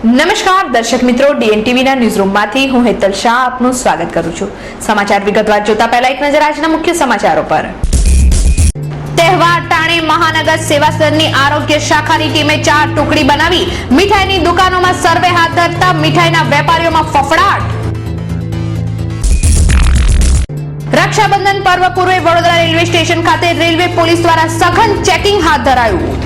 નમસ્કાર દર્શક મિત્રો, ડીએનટીવીના ન્યૂઝરૂમમાંથી હું હેતલ શાહ આપનું સ્વાગત કરું છું। સમાચાર વિગતવાર જોતા પહેલા એક નજર આજના મુખ્ય સમાચારો પર। તહેવાર ટાણે મહાનગર સેવા સદનની આરોગ્ય શાખાની ટીમે 4 ટુકડી બનાવી મીઠાઈની દુકાનોમાં સર્વે હાથ ધરતા મીઠાઈના વેપારીઓમાં ફફડાટ। રક્ષાબંધન પર્વ પૂર્વે વડોદરા રેલવે સ્ટેશન ખાતે રેલવે પોલીસ દ્વારા સઘન ચેકિંગ હાથ ધરાયું।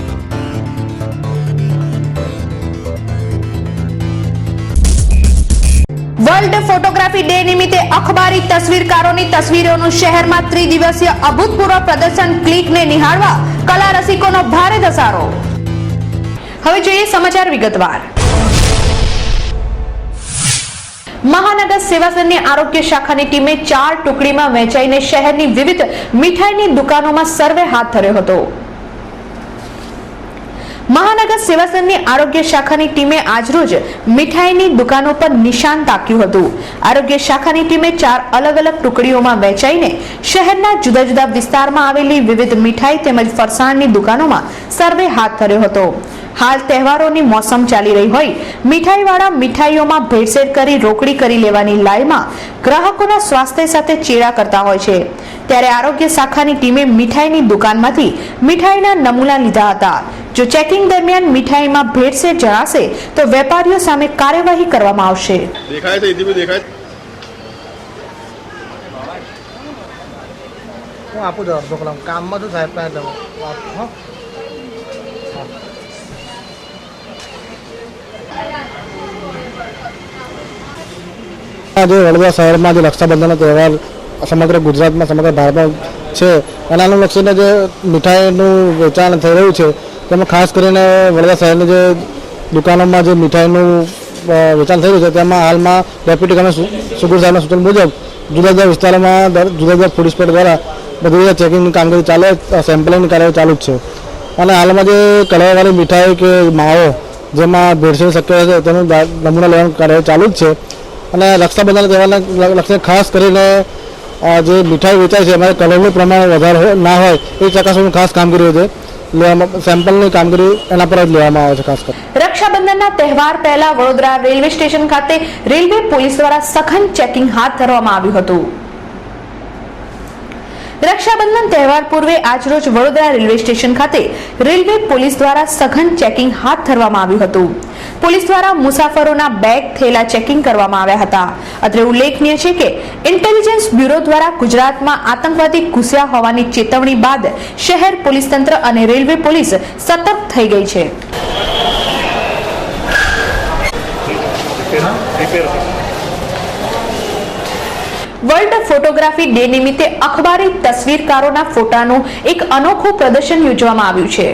વર્લ્ડ ફોટોગ્રાફી ડે નિમિત્તે અખબારી તસવીરકારોની તસવીરોનું શહેરમાં ત્રિદિવસીય અભૂતપૂર્વ પ્રદર્શન ક્લિકને નિહાળવા કલા રસિકોનો ભારે ધસારો। હવે જોઈએ સમાચાર વિગતવાર। મહાનગર સેવા સદનની આરોગ્ય શાખાની ટીમે 4 ટુકડીમાં વહેંચાઈને શહેરની વિવિધ મીઠાઈની દુકાનોમાં સર્વે હાથ ધર્યો હતો। મહાનગર સેવા સદનની આરોગ્ય શાખાની ટીમે આજરોજ મીઠાઈની દુકાનો પર નિશાન તાક્યું હતું। આરોગ્ય શાખાની ટીમે 4 અલગ અલગ ટુકડીઓમાં વહેંચાઈને શહેરના જુદા જુદા વિસ્તારમાં આવેલી વિવિધ મીઠાઈ તેમજ ફરસાણની દુકાનોમાં સર્વે હાથ ધર્યો હતો। હાલ તહેવારોની મોસમ ચાલી રહી હોય મીઠાઈવાળા મીઠાઈઓમાં ભેળસેળ કરી રોકડી કરી લેવાની લાયમાં ગ્રાહકોના સ્વાસ્થ્ય સાથે ચેડા કરતા હોય છે, ત્યારે આરોગ્ય શાખાની ટીમે મીઠાઈની દુકાનમાંથી મીઠાઈના નમૂના લીધા હતા। જો ચેકિંગ દરમિયાન મીઠાઈમાં ભેળસેળ જણાશે તો વેપારીઓ સામે કાર્યવાહી કરવામાં આવશે। દેખાય છે ઇધી દેખાય હું આપું જવાબ દો કામમાં તો સાહેબ પાસે જવાબ હા આજે વડોદરા શહેરમાં જે રક્ષાબંધનનો તહેવાર સમગ્ર ગુજરાતમાં સમગ્ર ભારતમાં છે એના અનુલક્ષીને જે મીઠાઈનું વેચાણ થઈ રહ્યું છે તેમાં ખાસ કરીને વડોદરા શહેરની જે દુકાનોમાં જે મીઠાઈનું વેચાણ થઈ રહ્યું છે તેમાં હાલમાં ડેપ્યુટી કમિશનર સુગુર સાહેબના સૂચન મુજબ જુદા જુદા વિસ્તારોમાં જુદા જુદા ફૂડ ઇન્સ્પેક્ટર દ્વારા બધી રીતે ચેકિંગની કામગીરી ચાલે, સેમ્પલિંગની કાર્યવાહી ચાલુ જ છે। અને હાલમાં જે કળવાવાળી મીઠાઈ કે માવો જેમાં ભેળસેળ શક્ય છે તેનું નમૂના લેવાની કાર્યવાહી ચાલુ જ છે। અને રક્ષાબંધનના તહેવારને લક્ષે ખાસ કરીને જે મીઠાઈ વેચાય છે એમાં કલરનું પ્રમાણ વધારે ના હોય એ ચકાસવાનું ખાસ કામગીરી છે, સેમ્પલની કામગીરી એના પર જ લેવામાં આવે છે ખાસ કરીને। રક્ષાબંધનના તહેવાર પહેલા વડોદરા રેલવે સ્ટેશન ખાતે રેલવે પોલીસ દ્વારા સઘન ચેકિંગ હાથ ધરવામાં આવ્યું હતું। રક્ષાબંધન તહેવાર પૂર્વે આજરોજ વડોદરા રેલવે સ્ટેશન ખાતે રેલવે પોલીસ દ્વારા સઘન ચેકિંગ હાથ ધરવામાં આવ્યું હતું। પોલીસ દ્વારા મુસાફરોના બેગ થેલા ચેકિંગ કરવામાં આવ્યા હતા। અત્રે ઉલ્લેખનીય છે કે ઇન્ટેલિજન્સ બ્યુરો દ્વારા ગુજરાતમાં આતંકવાદી ઘૂસ્યા હોવાની ચેતવણી બાદ શહેર પોલીસ તંત્ર અને રેલવે પોલીસ સતર્ક થઈ ગઈ છે। વર્લ્ડ ફોટોગ્રાફી ડે નિમિત્તે અખબારી તસવીરકારોના ફોટાનું એક અનોખું પ્રદર્શન યોજવામાં આવ્યું છે।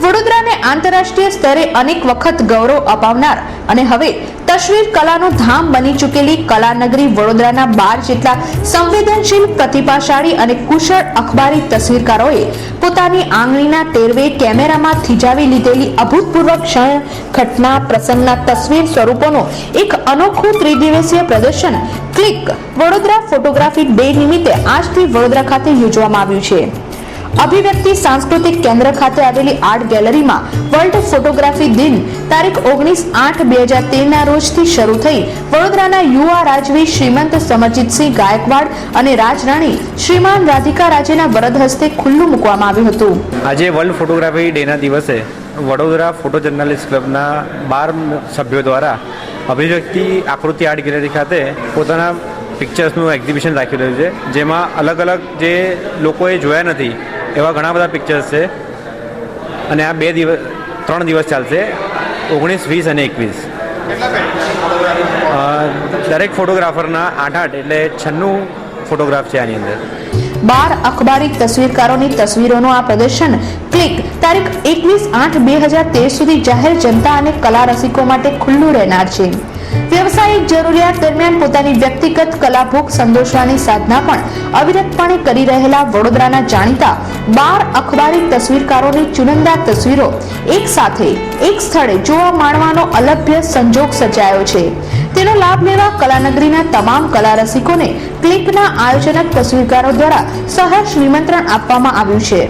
વડોદરાને આંતરરાષ્ટ્રીય સ્તરે અનેક વખત ગૌરવ અપાવનાર અને હવે તસવીર કલાનું ધામ બની ચૂકેલી કલાનગરી વડોદરાના 12 જેટલા સંવેદનશીલ, પ્રતિભાશાળી અને કુશળ અખબારી તસવીરકારોએ પોતાની આંગળીના ટેરવે કેમેરામાં થીજાવી લીધેલી અભૂતપૂર્વ ક્ષણ, ઘટના, પ્રસંગના તસવીર સ્વરૂપોનું એક અનોખું ત્રિદિવસીય પ્રદર્શન ક્લિક વડોદરા ફોટોગ્રાફી ડે નિમિત્તે આજથી વડોદરા ખાતે યોજવામાં આવ્યું છે। અભિવ્યક્તિ સાંસ્કૃતિક કેન્દ્ર ખાતે આવેલી આર્ટ ગેલેરીમાં વર્લ્ડ ફોટોગ્રાફી દિન તારીખ 19/8/2013ના રોજથી શરૂ થઈ વડોદરાના યુવા રાજવી શ્રીમંત સમરજીતસિંહ ગાયકવાડ અને રાજરાણી શ્રીમાન રાધિકા રાજેના વરદ હસ્તે ખુલ્લું મૂકવામાં આવ્યું હતું। આજે વર્લ્ડ ફોટોગ્રાફી ડેના દિવસે વડોદરા ફોટો જર્નાલિસ્ટ ક્લબના 12 સભ્યો દ્વારા અભિવ્યક્તિ આકૃતિ આર્ટ ગેલેરી ખાતે પોતાના પિક્ચર્સનું એક્ઝિબિશન રાખી રહ્યું છે, જેમાં અલગ અલગ જે લોકોએ જોયા નથી એવા ઘણા બધા પિક્ચર્સ છે અને આ 3 દિવસ ચાલશે, 19, 20 અને 21। દરેક ફોટોગ્રાફરના 8 એટલે 96 ફોટોગ્રાફ છે આની અંદર। 12 અખબારી તસવીરકારોની તસવીરોનું આ પ્રદર્શન ક્લિક તારીખ 21/8/2013 સુધી જાહેર જનતા અને કલા રસિકો માટે ખુલ્લું રહેનાર છે। વ્યવસાયિક જરૂરિયાત દરમિયાન પોતાની વ્યક્તિગત કલાભૂખ સંતોષવાની સાધના પણ અવિરતપણે કરી રહેલા વડોદરાના જાણીતા 12 અખબારી તસવીરકારોની ચુનંદા તસવીરો એક સાથે એક સ્થળે જોવા માણવાનો અલભ્ય સંજોગ સર્જાયો છે। તેનો લાભ લેવા કલાનગરીના તમામ કલા રસિકોને ક્લિકના આયોજક તસવીરકારો દ્વારા સહર્ષ નિમંત્રણ આપવામાં આવ્યું છે।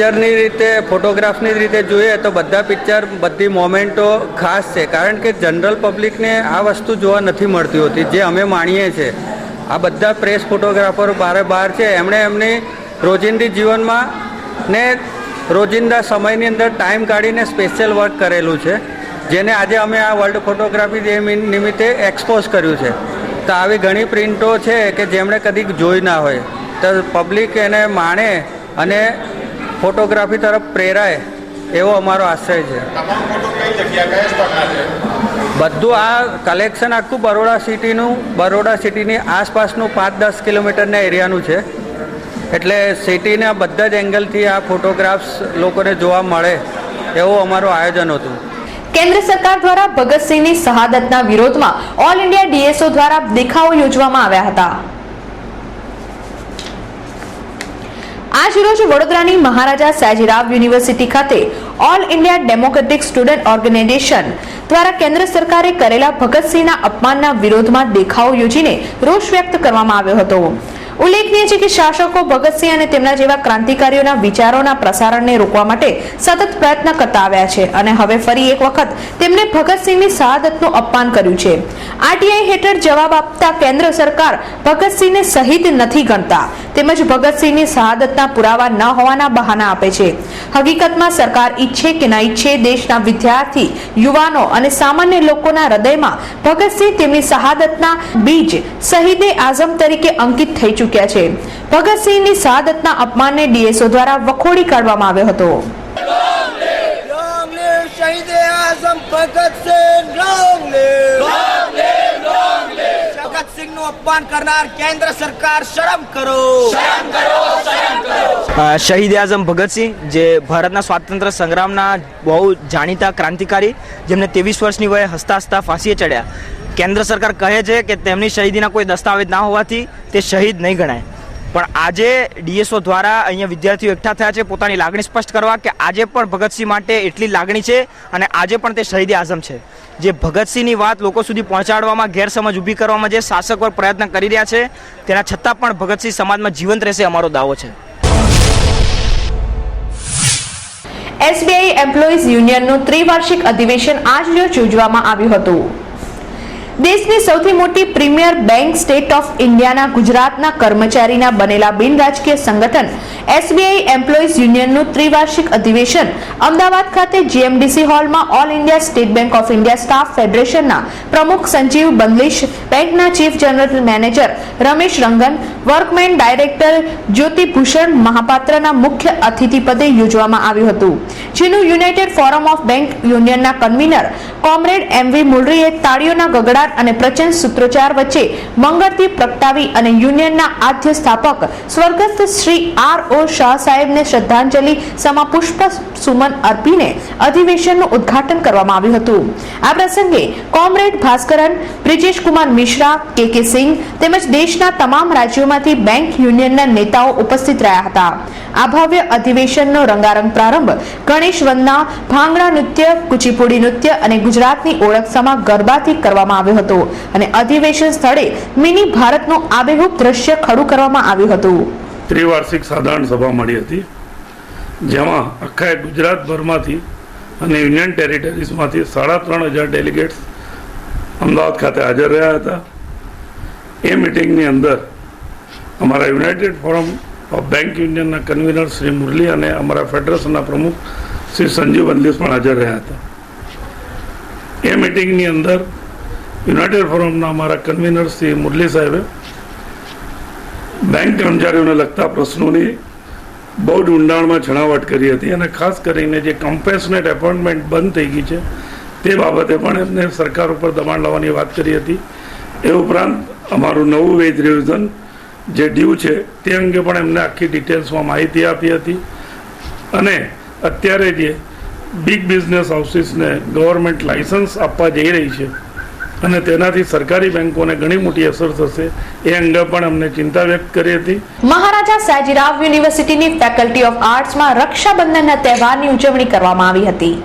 પિક્ચરની રીતે ફોટોગ્રાફની રીતે જોઈએ તો બધા પિક્ચર બધી મોમેન્ટો ખાસ છે, કારણ કે જનરલ પબ્લિકને આ વસ્તુ જોવા નથી મળતી હોતી જે અમે માણીએ છીએ. આ બધા પ્રેસ ફોટોગ્રાફરો બહાર છે, એમણે એમની રોજિંદી જીવનમાં ને રોજિંદા સમયની અંદર ટાઈમ કાઢીને સ્પેશિયલ વર્ક કરેલું છે, જેને આજે અમે આ વર્લ્ડ ફોટોગ્રાફી ડે નિમિત્તે એક્સપોઝ કર્યું છે. તો આવી ઘણી પ્રિન્ટો છે કે જેમણે કદી જોઈ ના હોય, તો પબ્લિક એને માણે અને ફોટોગ્રાફી તરફ પ્રેરાય એવો અમારો આશય છે. બધું આ કલેક્શન આખું બરોડા સિટીની આસપાસનું 5-10 કિલોમીટરના એરિયાનું છે, એટલે સિટીના બધા જ એંગલથી આ ફોટોગ્રાફ્સ લોકોને જોવા મળે એવું અમારું આયોજન હતું. કેન્દ્ર સરકાર દ્વારા ભગતસિંહની શહાદતના વિરોધમાં ઓલ ઇન્ડિયા ડીએસઓ દ્વારા દેખાવો યોજવામાં આવ્યા હતા. આજ રોજ વડોદરાની મહારાજા સયાજીરાવ યુનિવર્સિટી ખાતે All India Democratic Student Organisation દ્વારા કેન્દ્ર સરકારે કરેલા ભગતસિંહના અપમાનના વિરોધમાં દેખાવો યોજીને રોષ વ્યક્ત કરવામાં આવ્યો હતો. ઉલ્લેખનીય છે કે શાસકો ભગતસિંહ અને તેમના જેવા ક્રાંતિકારીઓના વિચારોના પ્રસારણને રોકવા માટે સતત પ્રયત્ન કરતા આવ્યા છે અને હવે ફરી એક વખત તેમને ભગતસિંહની શહાદતનું અપમાન કર્યું છે. આરટીઆઈ હેઠળ જવાબ આપતા કેન્દ્ર સરકાર ભગતસિંહને શહીદ નથી ગણતા તેમજ ભગતસિંહની શહાદતના પુરાવા ન હોવાના બહાના આપે છે. હકીકતમાં સરકાર ઈચ્છે કે ન ઈચ્છે દેશના વિદ્યાર્થી, યુવાનો અને સામાન્ય લોકોના હૃદયમાં ભગતસિંહ તેમની શહાદતના બીજ શહીદે આઝમ તરીકે અંકિત થઈ ચૂક્યા છે. ભગતસિંહની શહાદતના અપમાનને ડીએસઓ દ્વારા વખોડી કાઢવામાં આવ્યો હતો. ભગતસિંહનું અપમાન કરનાર કેન્દ્ર સરકાર શરમ કરો. શહીદ આઝમ ભગતસિંહ જે ભારતના સ્વાતંત્ર્ય સંગ્રામના બહુ જાણીતા ક્રાંતિકારી, જેમને 23 વર્ષની વયે હસતા હસતા ફાંસીએ ચડ્યા. કેન્દ્ર સરકાર કહે છે કે તેમની શહીદીના કોઈ દસ્તાવેજ ના હોવાથી તે શહીદ નહીં ગણાય, પણ આજે ડીએસઓ દ્વારા અહીંયા વિદ્યાર્થીઓ એકઠા થયા છે પોતાની લાગણી સ્પષ્ટ કરવા કે આજે પણ ભગતસિંહ માટે એટલી લાગણી છે અને આજે પણ તે શહીદ આઝમ છે. જે ભગતસિંહની વાત લોકો સુધી પહોંચાડવામાં, ગેરસમજ ઊભી કરવામાં જે શાસક વર્ગ પ્રયત્ન કરી રહ્યા છે, તેના છતાં પણ ભગતસિંહ સમાજમાં જીવંત રહેશે અમારો દાવો છે. એસબીઆઈ એમ્પ્લોઈઝ યુનિયનનું ત્રિવાર્ષિક અધિવેશન આજરોજ યોજવામાં આવ્યું હતું. દેશની સૌથી મોટી પ્રીમિયર બેંક સ્ટેટ ઓફ ઇન્ડિયાના ગુજરાતના કર્મચારીના બનેલા બિનરાજકીય સંગઠન એસબીઆઈ એમ્પ્લોઈઝ યુનિયનનું ત્રિવાર્ષિક અધિવેશન અમદાવાદ ખાતે જીએમડીસી હોલમાં all India State Bank of India staff ફેડરેશનના પ્રમુખ સંજીવ બંદલીશ, બેંકના chief general manager Ramesh Rangan, workman director Jyotibhushan મહાપાત્રના મુખ્ય અતિથિ પદે યોજવામાં આવ્યું હતું, જેનું યુનાઇટેડ ફોરમ ઓફ બેંક યુનિયનના કન્વીનર કોમરેડ એમવી મુલરીએ તાળીઓના ગગડાટ અને પ્રચંડ સૂત્રોચ્ચાર વચ્ચે મંગળદીપ પ્રગટાવી અને યુનિયનના આદ્ય સ્થાપક સ્વર્ગસ્થ શ્રી આર.ઓ. શાહ સાહેબને શ્રદ્ધાંજલિ સમા પુષ્પ સુમન અર્પીને અધિવેશનનું ઉદ્ઘાટન કરવામાં આવ્યું હતું. આ પ્રસંગે કોમરેડ ભાસ્કરન, બ્રિજેશ કુમાર મિશ્રા, કે સિંહ તેમજ દેશના તમામ રાજ્યોમાંથી બેંક યુનિયનના નેતાઓ ઉપસ્થિત રહ્યા હતા. આ ભવ્ય અધિવેશનનો રંગારંગ પ્રારંભ ગણેશ વંદના, ભાંગડા નૃત્ય, કુચીપુડી નૃત્ય અને ગુજરાતની ઓળખ સમા ગરબાથી કરવામાં આવ્યો હતો અને અધિવેશન સ્થળે મિની ભારતનું આબેહૂબ દ્રશ્ય ખડું કરવામાં આવ્યું હતું. ત્રિવાર્ષિક સાધારણ સભા મળી હતી, જેમાં આખા ગુજરાતભરમાંથી અને યુનિયન ટેરિટરીઝમાંથી 3,500 ડેલિગેટ્સ અમદાવાદ ખાતે હાજર રહ્યા હતા. એ મિટિંગની અંદર અમારા યુનાઇટેડ ફોરમ ઓફ બેંક યુનિયનના કન્વીનર શ્રી મુરલી અને અમારા ફેડરેશનના પ્રમુખ શ્રી સંજીવ બંદલીશ પણ હાજર રહ્યા હતા. એ મિટિંગની અંદર યુનાઇટેડ ફોરમના અમારા કન્વીનર શ્રી મુરલી સાહેબે બેંક કર્મચારીઓને લગતા પ્રશ્નોની બહુ જ ઊંડાણમાં છણાવટ કરી હતી અને ખાસ કરીને જે કમ્પેશનેટ એપોઇન્ટમેન્ટ બંધ થઈ ગઈ છે તે બાબતે પણ એમને સરકાર ઉપર દબાણ લાવવાની વાત કરી હતી. એ ઉપરાંત અમારું નવું વેજ રિવિઝન જે ડ્યુ છે તે અંગે પણ એમને આખી ડિટેલ્સમાં માહિતી આપી હતી અને અત્યારે જે બિગ બિઝનેસ હાઉસીસને ગવર્મેન્ટ લાયસન્સ આપવા જઈ રહી છે અને તેનાથી સરકારી બેંકોને ઘણી મોટી અસર થશે એ અંગે પણ અમને ચિંતા વ્યક્ત કરી હતી. મહારાજા સયાજીરાવ યુનિવર્સિટીની ફેકલ્ટી ઓફ આર્ટ્સમાં રક્ષાબંધનના તહેવારની ઉજવણી કરવામાં આવી હતી.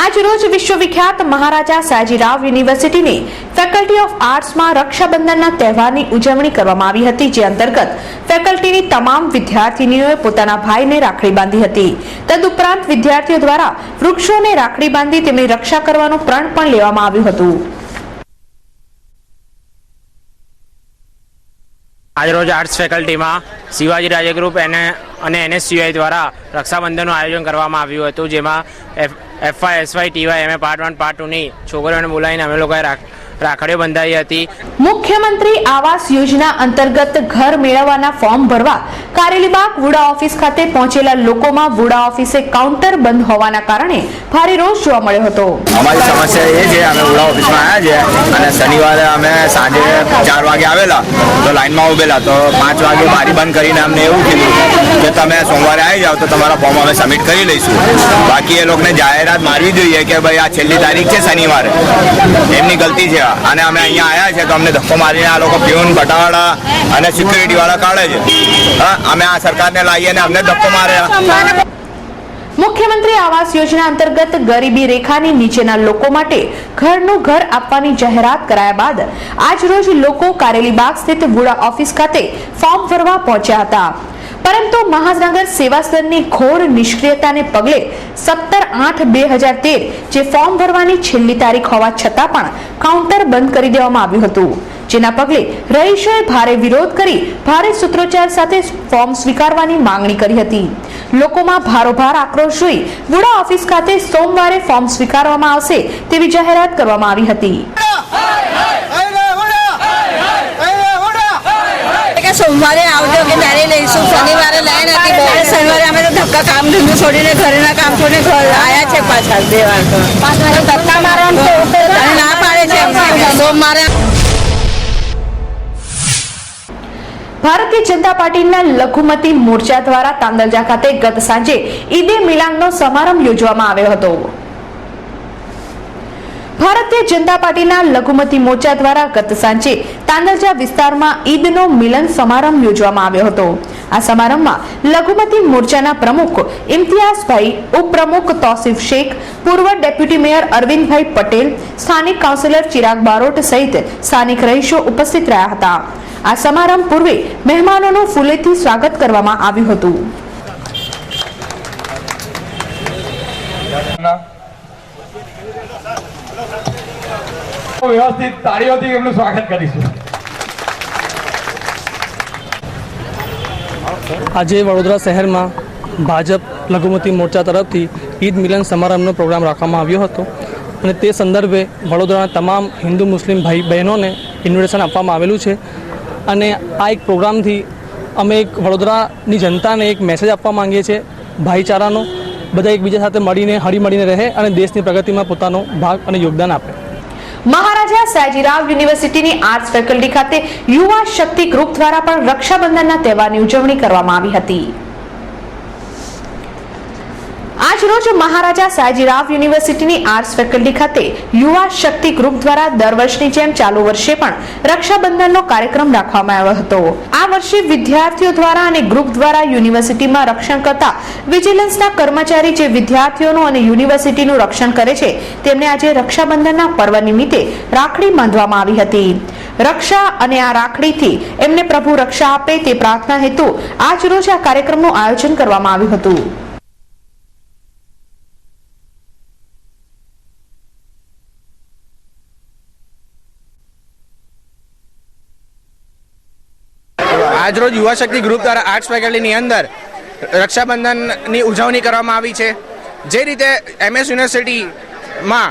આજ આજ રોજ વિશ્વવિખ્યાત મહારાજા સયાજીરાવ યુનિવર્સિટીની ફેકલ્ટી ઓફ આર્ટ્સમાં રક્ષાબંધનના તહેવારની ઉજવણી કરવામાં આવી હતી, જે અંતર્ગત ફેકલ્ટીની તમામ વિદ્યાર્થીનીઓએ પોતાના ભાઈને રાખડી બાંધી હતી. તદુપરાંત વિદ્યાર્થીઓ દ્વારા વૃક્ષોને રાખડી બાંધી તેમની રક્ષા કરવાનું પ્રણ પણ લેવામાં આવ્યું હતું. આજરોજ આર્ટ્સ ફેકલ્ટીમાં શિવાજી રાજ્ય ગ્રુપ અને NSCI દ્વારા રક્ષાબંધનનું આયોજન કરવામાં આવ્યું હતું, જેમાં FY, SY, TY, MA part 1 part 2ની છોકરીઓને બોલાવીને અમે લોકોએ રાખડીઓ બંધાવી હતી. મુખ્યમંત્રી આવાસ યોજના અંતર્ગત ઘર મેળવવાના ફોર્મ ભરવા કારેલીબાગ વુડા ઓફિસ ખાતે પહોંચેલા લોકોમાં વુડા ઓફિસે કાઉન્ટર બંધ હોવાના કારણે ભારે રોષ જોવા મળ્યો હતો. અમારી સમસ્યા એ છે, અમે વુડા ઓફિસમાં આવ્યા છે અને શનિવારે અમે સાંજે 4 વાગે આવેલા તો લાઈનમાં ઉભેલા તો 5 વાગે બારી બંધ કરીને અમને એવું કીધું કે તમે સોમવારે આવી જાઓ તો તમારા ફોર્મ અમે સબમિટ કરી લઈશું. બાકી એ લોકોને જાહેરાત મારવી જોઈએ કે ભાઈ આ છેલ્લી તારીખ છે શનિવારે, એમની ગલતી છે. અને અમે અહીંયા આવ્યા છે તો અમને ધક્કો મારીને આ લોકો પ્યુન, બટાવાળા અને સિક્યુરિટી વાળા કાઢે છે. અમે આ સરકારને લાવીએ ને અમને ધક્કો માર્યા. મુખ્યમંત્રી આવાસ યોજના અંતર્ગત ગરીબી રેખાની નીચેના લોકો માટે ઘરનું ઘર આપવાની જાહેરાત કરાયા બાદ આજ રોજ લોકો કારેલીબાગ સ્થિત વુડા ઓફિસ ખાતે ફોર્મ ભરવા પહોંચ્યા હતા. પરંતુ મહાનગર સેવા સદનની ઘોર નિષ્ક્રિયતાને પગલે 17/8/2013 જે ફોર્મ ભરવાની છેલ્લી તારીખ હોવા છતાં પણ કાઉન્ટર બંધ કરી દેવામાં આવ્યું હતું, જેના પગલે રહીશોએ ભારે વિરોધ કરી ભારે સૂત્રોચ્ચાર સાથે ફોર્મ સ્વીકારવાની માંગણી કરી હતી. લોકોમાં ભારોભાર આક્રોશ જોઈ વુડા ઓફિસ ખાતે સોમવારે ફોર્મ સ્વીકારવામાં આવશે તેવી જાહેરાત કરવામાં આવી હતી. સોમવારે આવજો કે ત્યારે લઈશું. શનિવારે લાઈન હતી બહુ. શનિવારે અમે તો ધક્કા કામ ધંધો છોડીને ઘરના કામ છોડીને ઘર આવ્યા છે પાછા 2 વાર તો ધક્કા મારવાનું ના પાડે છે. સોમવારે ભારતીય જનતા પાર્ટીના લઘુમતી મોરચા દ્વારા તાંદલજા ખાતે ગત સાંજે ઈદે મિલાદનો સમારંભ યોજવામાં આવ્યો હતો. ભારતીય જનતા પાર્ટીના લઘુમતી મોરચા દ્વારા ગત સાંજે તાંદલજા વિસ્તારમાં ઈદનો મિલન સમારંભ યોજવામાં આવ્યો હતો. આ સમારંભમાં લઘુમતી મોરચાના પ્રમુખ ઇમ્તિયાઝભાઈ, ઉપપ્રમુખ તૌસીફ શેખ, પૂર્વ ડેપ્યુટી મેયર અરવિંદભાઈ પટેલ, સ્થાનિક કાઉન્સિલર ચિરાગ બારોટ સહિત સ્થાનિક રહીશો ઉપસ્થિત રહ્યા હતા. આ સમારંભ પૂર્વે મહેમાનોનું ફૂલેથી સ્વાગત કરવામાં આવ્યું હતું. વ્યવસ્થિત તાળીઓથી એમનું સ્વાગત કરીશું. આજે વડોદરા શહેરમાં ભાજપ લઘુમતી મોરચા તરફથી ઈદ મિલન સમારંભનો પ્રોગ્રામ રાખવામાં આવ્યો હતો અને તે સંદર્ભે વડોદરાના તમામ હિન્દુ મુસ્લિમ ભાઈ બહેનોને ઇન્વિટેશન આપવામાં આવેલું છે. અને આ એક પ્રોગ્રામથી અમે એક વડોદરાની જનતાને એક મેસેજ આપવા માંગીએ છીએ ભાઈચારાનો. બધા એકબીજા સાથે મળીને હળીમળીને રહે અને દેશની પ્રગતિમાં પોતાનો ભાગ અને યોગદાન આપે. મહારાજા સયાજીરાવ યુનિવર્સિટીની આર્ટ્સ ફેકલ્ટી ખાતે યુવા શક્તિ ગ્રુપ દ્વારા પણ રક્ષાબંધનના તહેવારની ઉજવણી કરવામાં આવી હતી. આજ રોજ મહારાજા સયાજીરાવ યુનિવર્સિટીની આર્ટ્સ ફેકલ્ટી ખાતે યુવા શક્તિ ગ્રુપ દ્વારા દર વર્ષની જેમ ચાલુ વર્ષે પણ રક્ષાબંધનનો કાર્યક્રમ રાખવામાં આવ્યો હતો. આ વર્ષે વિદ્યાર્થીઓ દ્વારા અને ગ્રુપ દ્વારા યુનિવર્સિટીમાં રક્ષણ કરતા વિજિલન્સના કર્મચારી જે વિદ્યાર્થીઓનું અને યુનિવર્સિટીનું રક્ષણ કરે છે તેમને આજે રક્ષાબંધનના પર્વ નિમિત્તે રાખડી બાંધવામાં આવી હતી. રક્ષા અને આ રાખડીથી એમને પ્રભુ રક્ષા આપે તે પ્રાર્થના હેતુ આજ રોજ આ કાર્યક્રમનું આયોજન કરવામાં આવ્યું હતું. આજરોજ યુવા શક્તિ ગ્રુપ દ્વારા આર્ટ્સ ફેકલ્ટીની અંદર રક્ષાબંધનની ઉજવણી કરવામાં આવી છે. જે રીતે MS યુનિવર્સિટીમાં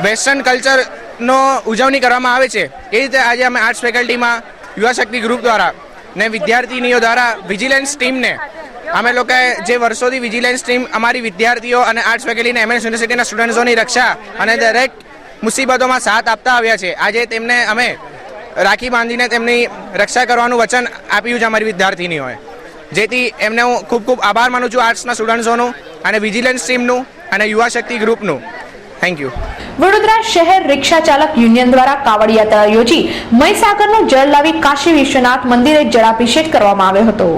વેસ્ટર્ન કલ્ચરનો ઉજવણી કરવામાં આવે છે એ રીતે આજે અમે આર્ટ્સ ફેકલ્ટીમાં યુવા શક્તિ ગ્રુપ દ્વારા ને વિદ્યાર્થીનીઓ દ્વારા વિજિલન્સ ટીમને અમે લોકોએ જે વર્ષોથી વિજિલન્સ ટીમ અમારી વિદ્યાર્થીઓ અને આર્ટ્સ ફેકલ્ટીના MS યુનિવર્સિટીના સ્ટુડન્ટ્સોની રક્ષા અને દરેક મુસીબતોમાં સાથ આપતા આવ્યા છે. આજે તેમને અમે રાખી બાંધીને તેમની રક્ષા કરવાનું વચન આપ્યું છે અમારી વિદ્યાર્થીનીઓએ, જેથી એમને હું ખૂબ ખૂબ આભાર માનું છું આર્ટ્સના સ્ટુડન્ટ્સોનું અને વિજિલન્સ ટીમનું અને યુવા શક્તિ ગ્રુપનું. Thank you. વડોદરા શહેર રિક્ષા ચાલક યુનિયન દ્વારા કાવડ યાત્રા યોજી મહીસાગરનું જળ લાવી કાશી વિશ્વનાથ મંદિરે જળાભિષેક કરવામાં આવ્યો હતો.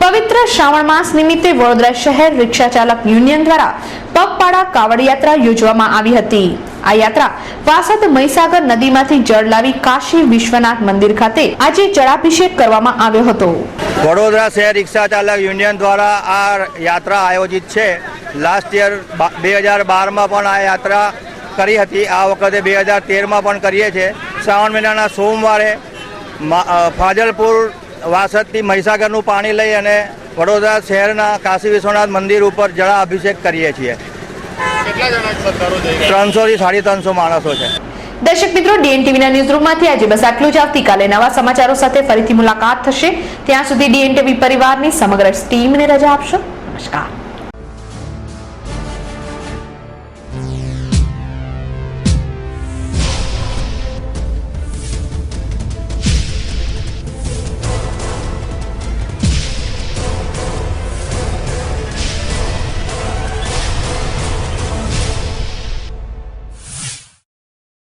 પવિત્ર શ્રાવણ માસ નિમિત્તે વડોદરા શહેર રિક્ષા ચાલક યુનિયન દ્વારા પગપાળા કાવડ યાત્રા યોજવામાં આવી હતી. આ યાત્રા વાસદ મહીસાગર નદીમાંથી જળ લાવી કાશી વિશ્વનાથ મંદિર ખાતે આજે જળાભિષેક કરવામાં આવ્યો હતો. વડોદરા શહેર રિક્ષા ચાલક યુનિયન દ્વારા આ યાત્રા આયોજિત છે. લાસ્ટ યર 2012માં પણ આ યાત્રા કરી હતી. આ વખતે 2013માં પણ કરીએ છીએ. શ્રાવણ મહિનાના સોમવારે ફાજલપુર વાસદથી મહીસાગરનું પાણી લઈ અને વડોદરા શહેરના કાશી વિશ્વનાથ મંદિર ઉપર જળાભિષેક કરીએ છીએ. 300 થી 350 માણસો છે. દર્શક મિત્રો, ડીએનટીવીના ન્યૂઝ રૂમમાંથી આજે બસ આટલું જ. આવતીકાલે નવા સમાચારો સાથે ફરીથી મુલાકાત થશે. ત્યાં સુધી ડીએનટીવી પરિવારની સમગ્ર ટીમને રજા આપશો. નમસ્કાર.